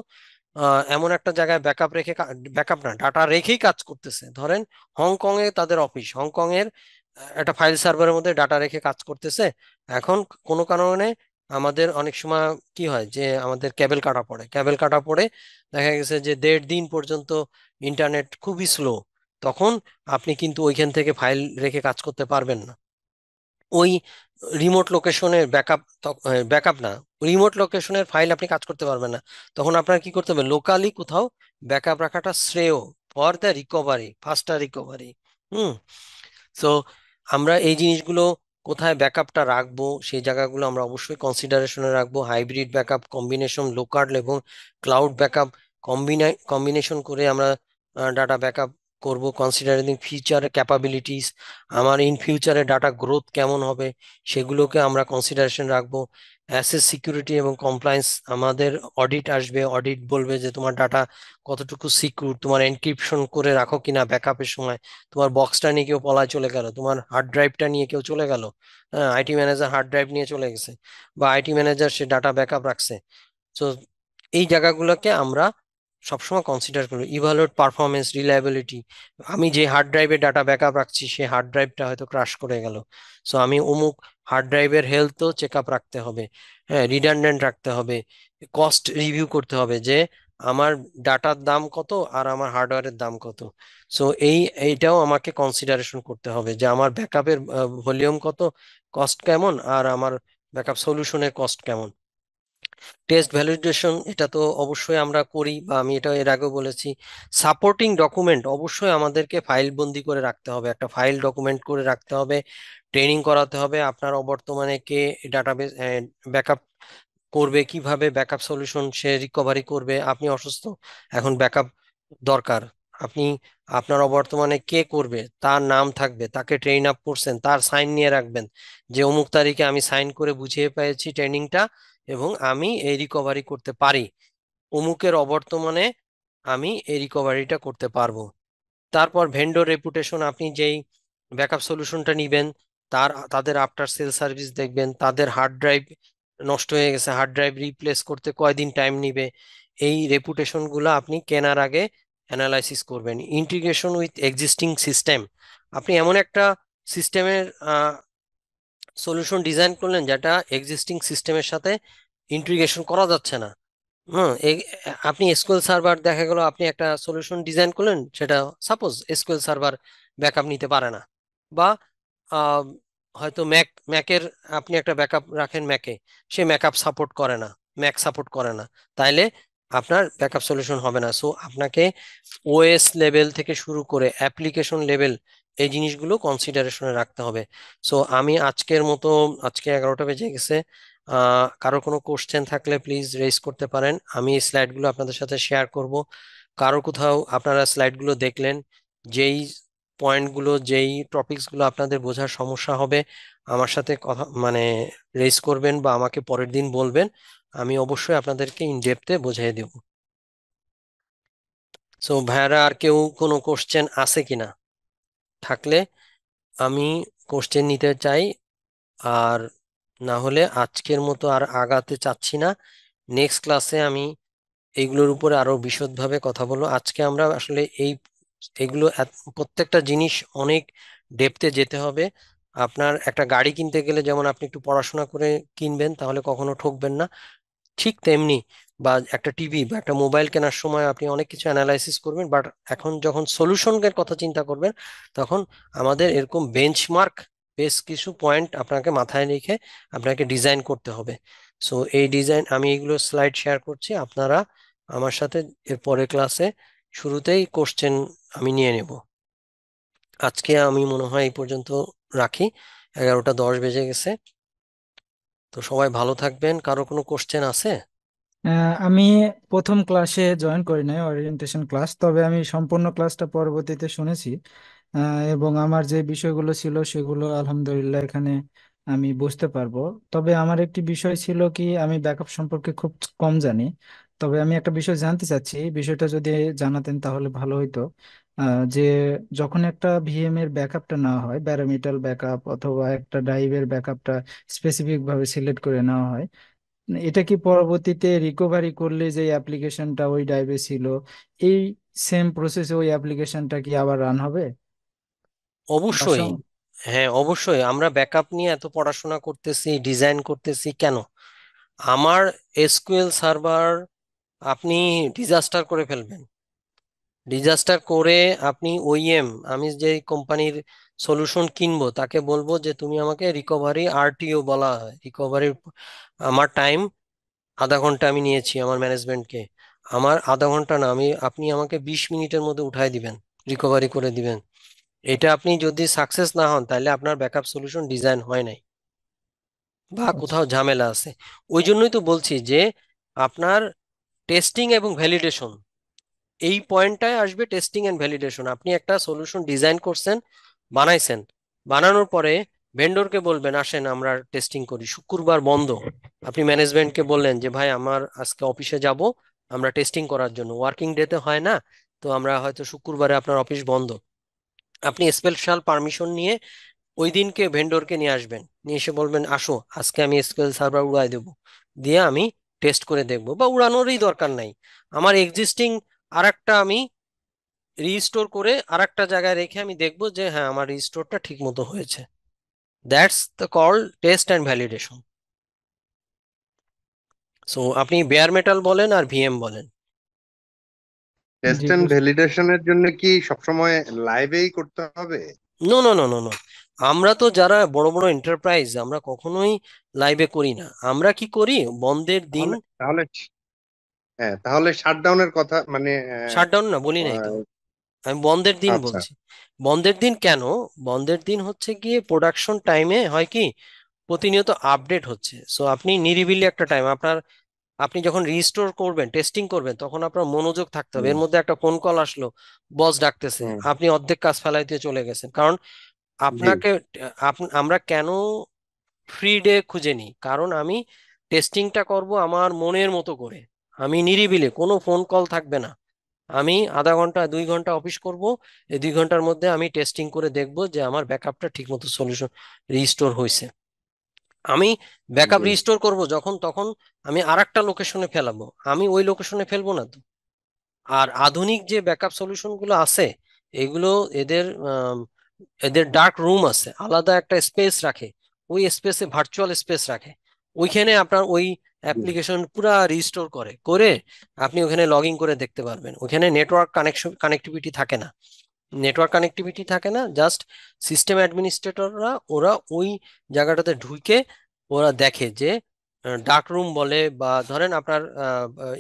এমন একটা জায়গায় ব্যাকআপ রেখে, ব্যাকআপ না, ডাটা রেখেই কাজ করতেছে, ধরেন হংকং এ তাদের অফিস, হংকং এর একটা ফাইল সার্ভারের মধ্যে ডাটা রেখে কাজ করতেছে। এখন কোনো কারণে আমাদের অনেক সময় কি হয় যে আমাদের কেবল কাটা পড়ে দেখা গেছে যে 1.5 দিন পর্যন্ত ইন্টারনেট খুবই স্লো, তখন আপনি কিন্তু ওইখান থেকে ফাইল রেখে কাজ করতে পারবেন না। ওই রিমোট লোকেশনের ব্যাকআপ না, রিমোট লোকেশনের ফাইল আপনি কাজ করতে পারবেন না, তখন আপনার কি করতে হবে, লোকালি কোথাও ব্যাকআপ রাখাটা শ্রেয় for the recovery, ফাস্টার recovery. Hmm. So আমরা এই জিনিসগুলো কোথায় ব্যাকআপটা রাখবো, সেই জায়গাগুলো আমরা অবশ্যই কনসিডারেশনে রাখবো। হাইব্রিড ব্যাকআপ, কম্বিনেশন, লোকাল এবং ক্লাউড ব্যাকআপ কম্বিনেশন করে আমরা ডাটা ব্যাকআপ করব, কনসিডারিং ফিউচার ক্যাপাবিলিটিস। আমার ইন ফিউচারে ডাটা গ্রোথ কেমন হবে সেগুলোকে আমরা কনসিডারেশন রাখবো। অ্যাসেস সিকিউরিটি এবং কমপ্লায়েন্স, আমাদের অডিট আসবে, অডিট বলবে যে তোমার ডাটা কতটুকু সিকিউর, তোমার এনক্রিপশন করে রাখো কিনা ব্যাকআপের সময়, তোমার বক্সটা নিয়ে কেউ পলায় চলে গেল, তোমার হার্ড ড্রাইভটা নিয়ে কেউ চলে গেল, হ্যাঁ, আইটি ম্যানেজার হার্ড ড্রাইভ নিয়ে চলে গেছে, বা IT manager say data backup রাখছে। তো এই জায়গাগুলোকে আমরা সবসময় কনসিডার করি। ইভালুয়েট পারফরমেন্স, রিলায়েবিলিটি, আমি যে হার্ড ড্রাইভে ডাটা ব্যাকআপ রাখছি সেই হার্ড ড্রাইভটা হয়তো ক্রাশ করে গেল, সো আমি অমুক হার্ড ড্রাইভের হেলথও চেক আপ রাখতে হবে, হ্যাঁ, রিডান্ডেন্ট রাখতে হবে, কস্ট রিভিউ করতে হবে যে আমার ডাটার দাম কত আর আমার হার্ডওয়্যারের দাম কত। সো এইটাও আমাকে কনসিডারেশন করতে হবে যে আমার ব্যাকআপের ভলিউম কত, কস্ট কেমন, আর আমার ব্যাকআপ সলিউশনের কস্ট কেমন। টেস্ট ভ্যালিডেশন, এটা তো অবশ্যই আমরা করি, বা আমি এটা এর আগেও বলেছি। সাপোর্টিং ডকুমেন্ট অবশ্যই আমাদেরকে ফাইল বন্দি করে রাখতে হবে, একটা ফাইল ডকুমেন্ট করে রাখতে হবে। ট্রেনিং করাতে হবে আপনার বর্তমানে কে ডাটাবেস ব্যাকআপ করবে, কিভাবে ব্যাকআপ সলিউশন সে রিকভারি করবে। আপনি অসুস্থ, এখন ব্যাকআপ দরকার, আপনি আপনার অবর্তমানে কে করবে তার নাম থাকবে, তাকে ট্রেন আপ করছেন, তার সাইন নিয়ে রাখবেন যে অমুক তারিখে আমি সাইন করে বুঝিয়ে পেয়েছি ট্রেনিংটা, এবং আমি এই রিকভারি করতে পারি, অমুকের অবর্তমানে আমি এই রিকভারিটা করতে পারবো। তারপর ভেন্ডর রেপুটেশন, আপনি যেই ব্যাকআপ সলিউশনটা নিবেন তাদের আফটার সেল সার্ভিস দেখবেন, তাদের হার্ড ড্রাইভ নষ্ট হয়ে গেছে, হার্ড ড্রাইভ রিপ্লেস করতে কয়দিন টাইম নিবে, এই রেপুটেশন গুলো আপনি কেনার আগে অ্যানালাইসিস করবেন। ইন্টিগ্রেশন উইথ এক্সিস্টিং সিস্টেম, আপনি এমন একটা সিস্টেমের সলিউশন ডিজাইন করলেন যেটা এক্সিস্টিং সিস্টেমের সাথে ইন্টিগ্রেশন করা যাচ্ছে না। হুম, আপনি এসকিউএল সার্ভার দেখা গেল আপনি একটা সলিউশন ডিজাইন করলেন, সেটা সাপোজ এসকিউএল সার্ভার ব্যাকআপ নিতে পারে না, বা আহ, হয়তো ম্যাকের আপনি একটা ব্যাকআপ রাখেন ম্যাকে, সে ম্যাকআপ সাপোর্ট করে না, ম্যাক সাপোর্ট করে না, তাইলে আপনার ব্যাকআপ সলিউশন হবে না। সো আপনাকে ওএস লেভেল থেকে শুরু করে অ্যাপ্লিকেশন লেভেল এই জিনিসগুলো কনসিডারেশনে রাখতে হবে। সো আমি আজকের মতো, আজকে 11টা বেজে গেছে, কারো কোনো কোশ্চেন থাকলে প্লিজ রেজ করতে পারেন, আমি এই স্লাইডগুলো আপনাদের সাথে শেয়ার করব। কারো কোথাও আপনারা স্লাইডগুলো দেখলেন, যেই পয়েন্টগুলো যেই টপিকসগুলো আপনাদের বোঝার সমস্যা হবে আমার সাথে কথা মানে রেজ করবেন, বা আমাকে পরের দিন বলবেন, আমি অবশ্যই আপনাদেরকে ইন ডেপথে বুঝিয়ে দেব। সো ভাইয়ারা, আর কেউ কোনো কোশ্চেন আছে কিনা? থাকলে আমি কোশ্চেন নিতে চাই, আর না হলে আজকের মতো আর আগাতে চাচ্ছি না। নেক্সট ক্লাসে আমি এইগুলোর উপরে আরো বিশদভাবে কথা বলবো। আজকে আমরা আসলে এগুলো প্রত্যেকটা জিনিস অনেক ডেপথে যেতে হবে। আপনার একটা গাড়ি কিনতে গেলে যেমন আপনি একটু পড়াশোনা করে কিনবেন, তাহলে কখনো ঠকবেন না, ঠিক তেমনি বা একটা টিভি বা একটা মোবাইল কেনার সময় আপনি অনেক কিছু অ্যানালাইসিস করবেন, বাট এখন যখন সলিউশনের কথা চিন্তা করবেন তখন আমাদের এরকম বেঞ্চমার্ক বেশ কিছু পয়েন্ট আপনাকে মাথায় রেখে আপনাকে ডিজাইন করতে হবে। সো এই ডিজাইন আমি এগুলো স্লাইড শেয়ার করছি, আপনারা আমার সাথে এর পরের ক্লাসে শুরুতেই কোশ্চেন আমি নিয়ে নেব। আজকে আমি মনে হয় এই পর্যন্ত রাখি, 11টা 10 বেজে গেছে। তো সবাই ভালো থাকবেন। কারো কোনো কোশ্চেন আছে? আমি প্রথম ক্লাসে জয়েন করি নাই ওরিয়েন্টেশন ক্লাস, তবে আমি সম্পূর্ণ ক্লাসটা পরবর্তীতে শুনেছি। এবং আমার যে বিষয়গুলো ছিল সেগুলো আলহামদুলিল্লাহ এখানে আমি বুঝতে পারবো। তবে আমার একটি বিষয় ছিল কি, আমি ব্যাকআপ সম্পর্কে খুব কম জানি। তবে আমি একটা বিষয় জানতে চাচ্ছি, এই বিষয়টা যদি জানাতেন তাহলে ভালো হইতো। যে যখন একটা ভিএম এর ব্যাকআপটা নেওয়া হয়, প্যারামিটার ব্যাকআপ অথবা একটা ড্রাইভের ব্যাকআপটা স্পেসিফিক ভাবে সিলেক্ট করে নেওয়া হয়, এটা কি পরবর্তীতে রিকভারি করলে যে অ্যাপ্লিকেশনটা ওই ড্রাইভে ছিল, এই সেম প্রসেসে ওই অ্যাপ্লিকেশনটা কি আবার রান হবে? বা অবশ্যই। হ্যাঁ, অবশ্যই আমরা ব্যাকআপ নিয়ে এত পড়াশোনা করতেছি, ডিজাইন করতেছি কেন? আমার এসকিউএল সার্ভার আপনি ডিজাস্টার করে ফেলবেন, ডিজাস্টার করে আপনি আমি যে কোম্পানির সলিউশন কিনবো তাকে বলবো যে তুমি আমাকে রিকভারি আরটিও বলা হয় রিকভারি, আমার টাইম আধা ঘন্টা আমি নিয়েছি আমার ম্যানেজমেন্টকে, আমার আধা ঘন্টা না, আপনি আমাকে 20 মিনিটের মধ্যে উঠাই দিবেন, রিকভারি করে দিবেন। এটা আপনি যদি সাকসেস না হন তাহলে আপনার ব্যাকআপ সলিউশন ডিজাইন হয় নাই বা আচ্ছা। কোথাও ঝামেলা আছে। ওই জন্যই তো বলছি যে আপনার টেস্টিং এবং ভ্যালিডেশন, এই পয়েন্টটায় আসবে টেস্টিং এন্ড ভ্যালিডেশন। আপনি একটা সলিউশন ডিজাইন করছেন, বানাইছেন, বানানোর পরে ভেন্ডরকে বলবেন আসেন আমরা টেস্টিং করি, শুক্রবার বন্ধ। আপনি ম্যানেজমেন্টকে বললেন যে ভাই আমার আজকে অফিসে যাব আমরা টেস্টিং করার জন্য, ওয়ার্কিং ডেতে হয় না, তো আমরা হয়তো শুক্রবারে আপনার অফিস বন্ধ। আপনি স্পেশাল পারমিশন নিয়ে ওই দিনকে ভেন্ডরকে নিয়ে আসবেন, নিয়ে এসে বলবেন আসো আজকে আমি এসকিউএল সার্ভার উড়াই দেবো, দিয়ে আমি টেস্ট করে দেখবো, বা উড়ানোরই দরকার নাই, আমার এক্সিস্টিং আরেকটা আমি রিস্টোর করে আরেকটা জায়গায় রেখে আমি দেখবো যে হ্যাঁ আমার রিস্টোরটা ঠিক মতো হয়েছে। That's the call test and validation. So আপনি বেয়ার মেটাল বলেন আর ভিএম বলেন। টেস্ট জি এন্ড বুঝ- ভ্যালিডেশনের জন্য কি সবসময় লাইভেই করতে হবে? No no no no no, আমরা তো যারা বড় বড় এন্টারপ্রাইজ আমরা কখনোই লাইভে করি না। আমরা কি করি, বন্ধের দিন। তাহলে তাহলে হ্যাঁ, তাহলে শাটডাউনের কথা মানে শাটডাউন না বলি নাই তো, আহ, আমি বন্ধের দিন আচ্ছা। বলছি। বন্ধের দিন কেন, বন্ধের দিন হচ্ছে গিয়ে প্রোডাকশন টাইমে হয় কি প্রতিনিয়ত আপডেট হচ্ছে, সো আপনি নিরিবিলি একটা টাইম আপনার, আপনি যখন রিস্টোর করবেন টেস্টিং করবেন তখন আপনার মনোযোগ থাকতে হবে। হুম। এর মধ্যে একটা ফোন কল আসলো, বস ডাকতেছে, হুম। আপনি অর্ধেক কাজ ফেলাই দিয়ে চলে গেছেন, কারণ জি। আপনাকে আমরা কেন ফ্রি ডে খুঁজে নিই, কারণ আমি টেস্টিংটা করব আমার মনের মতো করে, আমি নিরিবিলি, কোনো ফোন কল থাকবে না, আমি আধা ঘন্টা 2 ঘন্টা অফিস করব, এই 2 ঘন্টার মধ্যে আমি টেস্টিং করে দেখব যে আমার ব্যাকআপটা ঠিক মতো সলিউশন রিস্টোর হয়েছে। আমি ব্যাকআপ জি। রিস্টোর করব যখন তখন আমি আরেকটা লোকেশনে ফেলাবো, আমি ওই লোকেশনে ফেলবো না তো। আর আধুনিক যে ব্যাকআপ সলিউশন গুলো আছে এগুলো, এদের এদের ডার্ক রুম আছে, আলাদা একটা স্পেস রাখে, ওই স্পেসে ভার্চুয়াল স্পেস রাখে, ওইখানে আপনার ওই জি। অ্যাপ্লিকেশন পুরা রিস্টোর করে করে আপনি ওখানে লগ ইন করে দেখতে পারবেন। ওখানে নেটওয়ার্ক কানেক্টিভিটি থাকে না, নেটওয়ার্ক কানেক্টিভিটি থাকে না, জাস্ট সিস্টেম অ্যাডমিনিস্ট্রেটররা ওরা ওই জায়গাটাতে ঢুকে ওরা দেখে যে ডার্ক রুম বলে, বা ধরেন আপনার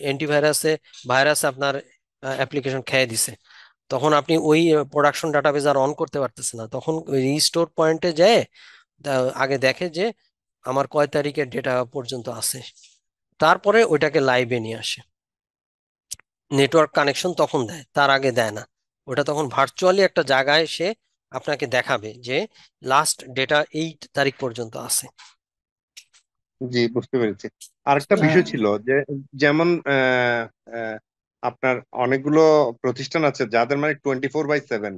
অ্যান্টিভাইরাসে ভাইরাস আপনার অ্যাপ্লিকেশন খেয়ে দিছে, তখন আপনি ওই প্রোডাকশন ডাটাবেজ আর অন করতে পারতেছে না, তখন ওই রিস্টোর পয়েন্টে যায় আগে দেখে যে আমার কয় তারিখের ডেটা পর্যন্ত আছে, তারপরে ওইটাকে লাইভে নিয়ে আসে। নেটওয়ার্ক কানেকশন তখন দেয়, তার আগে দেয় না। ওটা তখন ভার্চুয়ালি একটা জায়গায় সে আপনাকে দেখাবে যে লাস্ট ডেটা এই তারিখ পর্যন্ত আছে। জি, বুঝতে পেরেছি। আরেকটা আহ, বিষয় ছিল যে যেমন আপনার অনেকগুলো প্রতিষ্ঠান আছে যাদের মানে 24/7,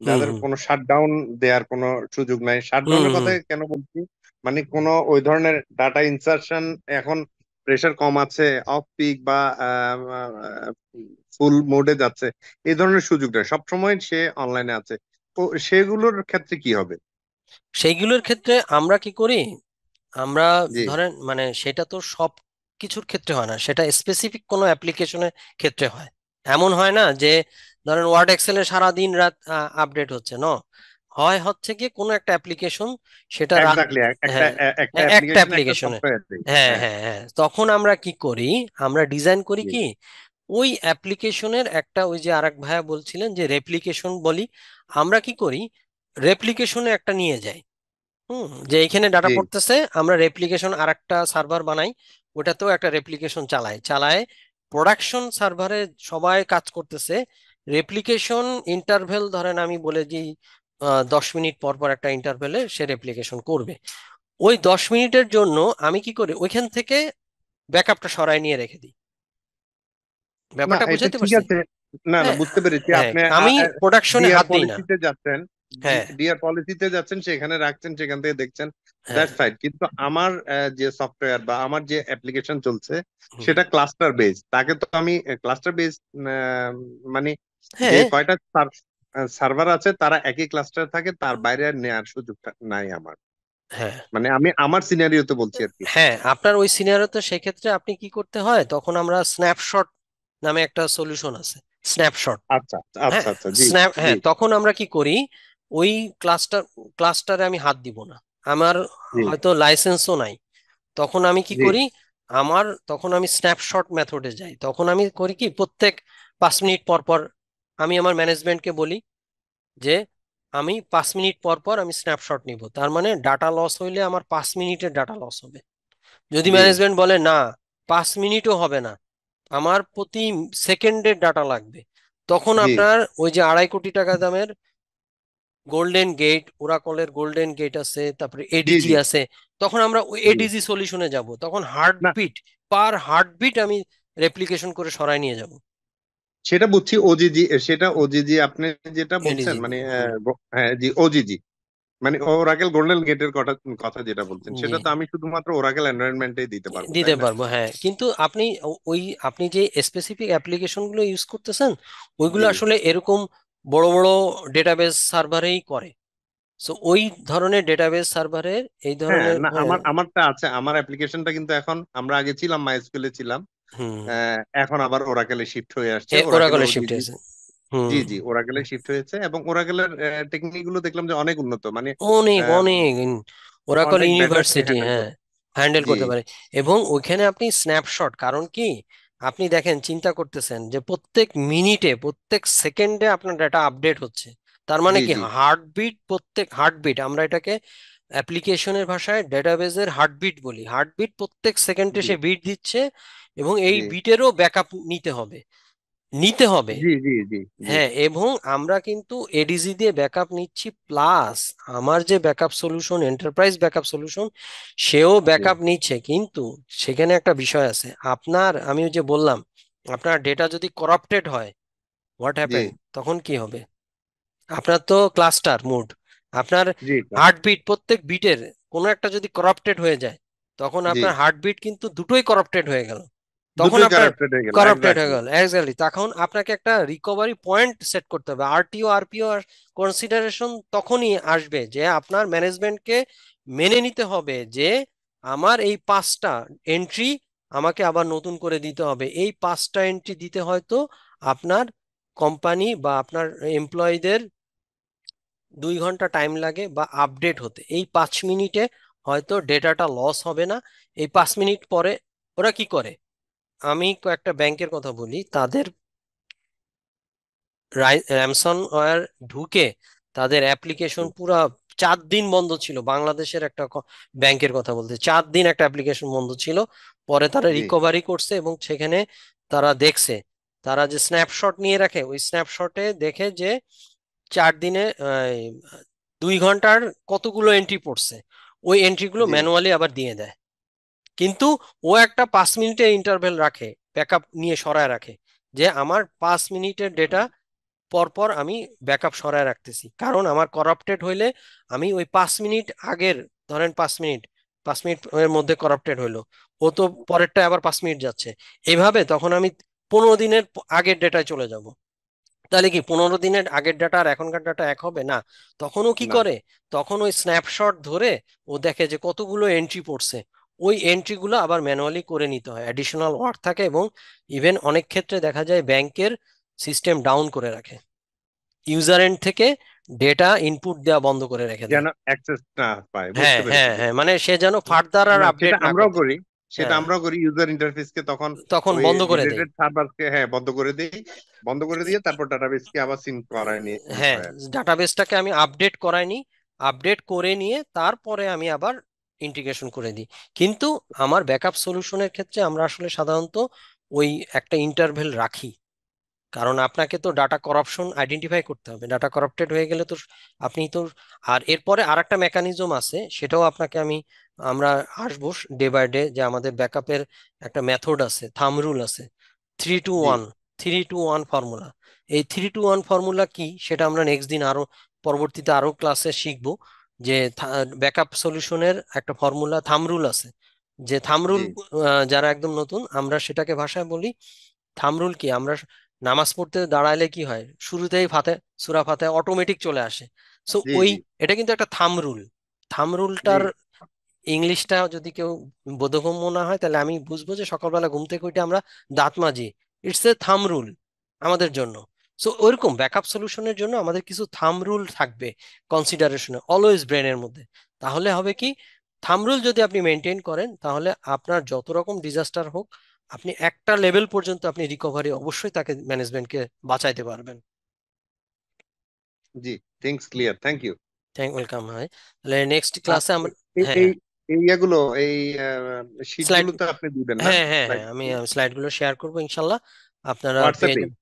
হুম যাদের হুম কোনো শাটডাউন দেওয়ার কোনো সুযোগ নাই। হুম শাটডাউনের কথা হুম। কেন বলছি, মানে কোনো ওই ধরনের ডাটা ইনসারশন এখন প্রেসার কম আছে, অফ পিক বা ফুল মোডে যাচ্ছে, এই ধরনের সুযোগ নেই, সবসময় সে অনলাইনে আছে। তো সেগুলোর ক্ষেত্রে কি হবে? সেইগুলোর ক্ষেত্রে আমরা কি করি, আমরা জি। ধরেন মানে সেটা তো সব কিছুর ক্ষেত্রে হয় না, সেটা স্পেসিফিক কোনো অ্যাপ্লিকেশনের ক্ষেত্রে হয়। এমন হয় না যে ধরেন ওয়ার্ড এক্সেলে সারা দিন রাত আপডেট হচ্ছে হয় হচ্ছে কি কোনো একটা অ্যাপ্লিকেশন সেটা রাত, এক্স্যাক্টলি, একটা হ্যাঁ একটা একটা অ্যাপ্লিকেশন একটা অ্যাপ্লিকেশনে, সফটওয়্যার। হ্যাঁ হ্যাঁ। হ্যাঁ হ্যাঁ, তখন আমরা কি করি, আমরা ডিজাইন করি জি। কি ওই অ্যাপ্লিকেশনের একটা, ওই যে আরেক ভাইয়া বলছিলেন যে রেপ্লিকেশন বলি, আমরা কি করি রেপ্লিকেশনে একটা নিয়ে যাই। যে এখানে ডাটা জি। পড়তেছে আমরা রেপ্লিকেশন আর একটা সার্ভার বানাই, ওটাতেও একটা রেপ্লিকেশন চালায় চালায়, প্রোডাকশন সার্ভারে সবাই কাজ করতেছে, রেপ্লিকেশন ইন্টারভেল ধরেন আমি বলে যে 10 মিনিট পর পর একটা ইন্টারভেলে সে রেপ্লিকেশন করবে, ওই 10 মিনিটের জন্য আমি কি করি ওইখান থেকে ব্যাকআপটা সরায় নিয়ে রেখে দিই। না, ব্যাপারটা এটা বুঝাইতে ঠিক পারছি? আছে। না, না, হ্যাঁ বুঝতে পেরেছি। হ্যাঁ, আপনি আমি প্রোডাকশনে ডিআর হাত দিই না। পলিসিতে যাচ্ছেন, হ্যাঁ ডিআর পলিসিতে যাচ্ছেন, সেখানে রাখছেন, সেখান থেকে দেখছেন, হ্যাঁ। That's fine. কিন্তু আমার যে সফটওয়্যার বা আমার যে অ্যাপ্লিকেশন চলছে হুম, সেটা ক্লাস্টার বেস, তাকে তো আমি ক্লাস্টার বেস মানে যে হ্যাঁ কয়টা সার্ভার আছে তারা একই ক্লাস্টার থাকে, তার বাইরে আর নেওয়ার সুযোগটা নাই আমার। হ্যাঁ মানে আমি আমার সিনারিওতে বলছি আর কি। হ্যাঁ, আপনার ওই সিনারিওতে সেক্ষেত্রে আপনি কি করতে হয়, তখন আমরা স্ন্যাপশট নামে একটা সলিউশন আছে, স্ন্যাপশট। আচ্ছা, আচ্ছা, হ্যাঁ আচ্ছা। জি। জি। হ্যাঁ, তখন আমরা কি করি ওই ক্লাস্টারে আমি হাত দিব না, আমার জি। হয়তো লাইসেন্সও নাই, তখন আমি কি জি। করি তখন আমি স্ন্যাপশট মেথডে যাই, তখন আমি করি কি প্রত্যেক 5 মিনিট পর পর আমি আমার ম্যানেজমেন্টকে বলি যে আমি 5 মিনিট পর পর আমি স্ন্যাপশট নিব, তার মানে ডাটা লস হইলে আমার 5 মিনিটের ডাটা লস হবে। যদি জি ম্যানেজমেন্ট বলে না 5 মিনিটও হবে না, আমার প্রতি সেকেন্ডের ডাটা লাগবে, তখন জি আপনার ওই যে 2.5 কোটি টাকা দামের গোল্ডেন গেট, ওরাকলের গোল্ডেন গেট আছে, তারপরে জি এডিজি জি আছে, তখন আমরা ওই জি এডিজি সলিউশনে যাব, তখন না, হার্টবিট পার হার্টবিট আমি রেপ্লিকেশন করে সরায় নিয়ে যাব সেটা বুঝছি ওজিজি, সেটা ওজিজি আপনি যেটা বলছেন এডিজি মানে দিয়ে। হুম। হ্যাঁ জি ওজিজি, মানে ওরাকেল গোল্ডেন গেটের কথা কথা যেটা বলছেন জি, সেটা তো আমি শুধুমাত্র ওরাকেল এনভায়রনমেন্টেই দিতে পারবো, তাই দিতে না? পারবো, হ্যাঁ, কিন্তু আপনি ওই আপনি যে স্পেসিফিক অ্যাপ্লিকেশন গুলো ইউজ করতেছেন ওইগুলো জি আসলে এরকম বড় বড় ডেটাবেস সার্ভারেই করে। সো ওই ধরনের ডেটাবেস সার্ভারের এই হ্যাঁ, ধরনের না আমারটা আছে, আমার অ্যাপ্লিকেশনটা কিন্তু এখন আমরা আগে ছিলাম মাইস্কুলে ছিলাম, হুম, এখন আবার ওরাকেলে শিফট হয়ে আসছে, ওরাকেলে ওরাকলে শিফট ওজিজি। হয়েছে। জি হুম। জি ওরাকেলে শিফট হয়েছে এবং ওরাকেলের টেকনিক গুলো দেখলাম যে অনেক উন্নত, মানে অনেক আহ, অনেক ওরাকল অনেক বেটার ইউনিভার্সিটি, হ্যান্ডেল হ্যাঁ, করছে। হ্যান্ডেল জি করতে পারে। এবং ওইখানে আপনি স্ন্যাপশট, কারণ কি আপনি দেখেন চিন্তা করতেছেন যে প্রত্যেক মিনিটে প্রত্যেক সেকেন্ডে আপনার ডাটা আপডেট হচ্ছে, তার মানে জি কি জি হার্টবিট, প্রত্যেক হার্টবিট আমরা এটাকে অ্যাপ্লিকেশনের ভাষায় ডেটাবেজের হার্টবিট বলি, হার্টবিট প্রত্যেক সেকেন্ডে জি সে বিট দিচ্ছে, এবং এই জি বিটেরও ব্যাকআপ নিতে হবে, নিতে হবে। জি জি জি জি হ্যাঁ, এবং আমরা কিন্তু এডিজি দিয়ে ব্যাকআপ নিচ্ছি, প্লাস আমার যে backup solution enterprise backup solution সেও জি ব্যাকআপ নিচ্ছে, কিন্তু সেখানে একটা বিষয় আছে। আপনার আমি ওই যে বললাম আপনার ডেটা যদি করাপ্টেড হয়, হোয়াট জি হ্যাপেন, তখন কি হবে? আপনার তো ক্লাস্টার মুড, আপনার জি হার্টবিট প্রত্যেক বিটের কোনো একটা যদি করাপ্টেড হয়ে যায়, তখন জি আপনার হার্টবিট কিন্তু দুটোই করাপ্টেড হয়ে গেল, তখন দুটোই আপনার কারাপ্টেড হয়ে গেল, করাপ্টেড হয়ে এক্স্যাক্টলি। গেল এক্স্যাক্টলি। তখন আপনাকে একটা রিকভারি পয়েন্ট সেট করতে হবে, আরটিও আরপিও কনসিডারেশন তখনই আসবে যে আপনার ম্যানেজমেন্টকে মেনে নিতে হবে যে আমার এই 5টা এন্ট্রি আমাকে আবার নতুন করে দিতে হবে, এই 5টা এন্ট্রি দিতে হয়তো আপনার কোম্পানি বা আপনার এমপ্লয়ীদের 2 ঘন্টা টাইম লাগে বা আপডেট হতে, এই 5 মিনিটে হয়তো ডেটাটা লস হবে না। এই 5 মিনিট পরে ওরা কি করে, আমি কয়েকটা ব্যাংকের কথা বলি, তাদের র্যামসনওয়্যার ঢুকে তাদের অ্যাপ্লিকেশন পুরা 4 দিন বন্ধ ছিল, বাংলাদেশের একটা ব্যাংকের কথা বলতে 4 দিন একটা অ্যাপ্লিকেশন বন্ধ ছিল, পরে তারা জি রিকভারি করছে এবং সেখানে তারা দেখছে, তারা যে স্ন্যাপশট নিয়ে রাখে ওই স্ন্যাপশটে দেখে যে 4 দিনে 2 ঘন্টার কতগুলো এন্ট্রি পড়ছে, ওই এন্ট্রিগুলো জি ম্যানুয়ালি আবার দিয়ে দেয়। কিন্তু ও একটা 5 মিনিটের ইন্টারভেল রাখে, ব্যাকআপ নিয়ে সরায় রাখে, যে আমার 5 মিনিটের ডেটা পরপর আমি ব্যাকআপ সরায় রাখতেছি, কারণ আমার করাপ্টেড হইলে আমি ওই 5 মিনিট আগের, ধরেন 5 মিনিট, 5 মিনিট এর মধ্যে করাপ্টেড হইলো, ও তো পরেরটা আবার 5 মিনিট যাচ্ছে, এইভাবে তখন আমি 15 দিনের আগের ডেটায় চলে যাব। তাহলে কি 15 দিনের আগের ডাটা আর এখনকার ডাটা এক হবে না? তখনও কি না, করে, তখন ওই স্ন্যাপশট ধরে ও দেখে যে কতগুলো এন্ট্রি পড়ছে, ওই এন্ট্রিগুলো আবার ম্যানুয়ালি করে নিতে হয়, অ্যাডিশনাল ওয়ার্ক থাকে, এবং ইভেন অনেক ক্ষেত্রে দেখা যায় ব্যাংকের সিস্টেম ডাউন করে রাখে, ইউজার এন্ড থেকে ডেটা ইনপুট দেওয়া বন্ধ করে রেখে দেয়। যেন অ্যাক্সেস না পায়, হ্যাঁ, বুঝতে পেরেছি হ্যাঁ, হ্যাঁ, বুঝতে মানে পেরেছি। সে যেন ফার্দার আর না, সেটা আপডেট না আমরাও করতে। করি, সেটা হ্যাঁ, আমরাও করি, ইউজার ইন্টারফেসকে তখন তখন ওই বন্ধ করে দেই। রিলেটেড সার্ভারকে হ্যাঁ বন্ধ করে দিই, বন্ধ করে দিয়ে তারপর ডাটাবেসকে আবার সিঙ্ক করায় নিতে হ্যাঁ, হয় আর কি। ডাটাবেসটাকে আমি আপডেট করাই নি, আপডেট করে নিয়ে তারপরে আমি আবার ইন্টিগ্রেশন করে দিই। কিন্তু আমার ব্যাকআপ সলিউশনের ক্ষেত্রে আমরা আসলে সাধারণত ওই একটা ইন্টারভেল রাখি, কারণ আপনাকে তো ডাটা করাপশন আইডেন্টিফাই করতে হবে, ডাটা করাপ্টেড হয়ে গেলে তো আপনি তো, আর এরপরে আর একটা মেকানিজম আছে, সেটাও আপনাকে আমরা আসবো ডে বাই ডে, যে আমাদের ব্যাকআপের একটা মেথড আছে, থাম রুল আছে, থ্রি টু জি ওয়ান 3-2-1 ফর্মুলা। এই 3-2-1 ফর্মুলা কি সেটা আমরা নেক্সট দিন আরো পরবর্তীতে আরো ক্লাসে শিখবো, যে ব্যাকআপ সলিউশনের একটা ফর্মুলা থাম রুল আছে, যে থাম জি রুল যারা একদম নতুন আমরা সেটাকে ভাষায় বলি থামরুল। কি আমরা নামাজ পড়তে দাঁড়াইলে কি হয়, শুরুতেই সূরা ফাতিহা অটোমেটিক চলে আসে, সো জি ওই জি এটা কিন্তু একটা থাম রুল। থাম জি রুলটার ইংলিশটা যদি কেউ বোধগম্য না হয় তাহলে আমি বুঝবো যে সকালবেলা ঘুম থেকে উঠে আমরা দাঁত মাজি, ইটস এ থাম রুল আমাদের জন্য। সো ওইরকম ব্যাকআপ সলিউশনের জন্য আমাদের কিছু থাম রুল থাকবে কনসিডারেশনে, অলওয়েজ ব্রেনের মধ্যে। তাহলে হবে কি, থাম রুল যদি আপনি মেনটেন করেন তাহলে আপনার যত রকম ডিজাস্টার হোক, আপনি একটা লেভেল পর্যন্ত আপনি রিকভারি অবশ্যই তাকে ম্যানেজমেন্টকে বাঁচাইতে পারবেন। জি, things clear, thank you. Thank welcome ভাই। তাহলে নেক্সট আর ক্লাসে আমরা, এই হ্যাঁ এই হ্যাঁ, এই ইয়েগুলো, এই শীট স্লাইড, গুলো তো আপনি দিবেন না, হ্যাঁ হ্যাঁ স্লাইড হ্যাঁ, আমি স্লাইডগুলো শেয়ার করবো ইনশাল্লাহ, আপনারা পেয়ে হোয়াটসঅ্যাপেই? যাবেন।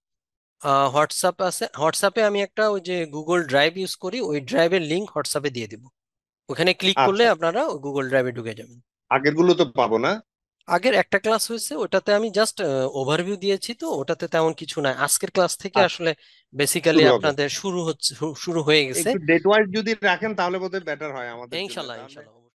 হোয়াটসঅ্যাপ আছে, হোয়াটসঅ্যাপে আমি একটা ওই যে গুগল ড্রাইভ ইউজ করি, ওই ড্রাইভের লিংক হোয়াটসঅ্যাপে দিয়ে দিব, ওখানে ক্লিক করলে আচ্ছা, আপনারা গুগল ড্রাইভে ঢুকে যাবেন। আগের গুলো তো পাবো না? আগের একটা ক্লাস হয়েছে, ওটাতে আমি জাস্ট ওভারভিউ দিয়েছি, তো ওটাতে তেমন কিছু নাই। আজকের ক্লাস থেকে আচ্ছা, আসলে বেসিক্যালি শুরু হবে। আপনাদের শুরু হচ্ছে, শুরু হয়ে গেছে। একটু ডেট ওয়াইজ যদি রাখেন তাহলে বোধহয় বেটার হয় আমাদের জন্য ইনশাল্লাহ তাহলে। ইনশাল্লাহ।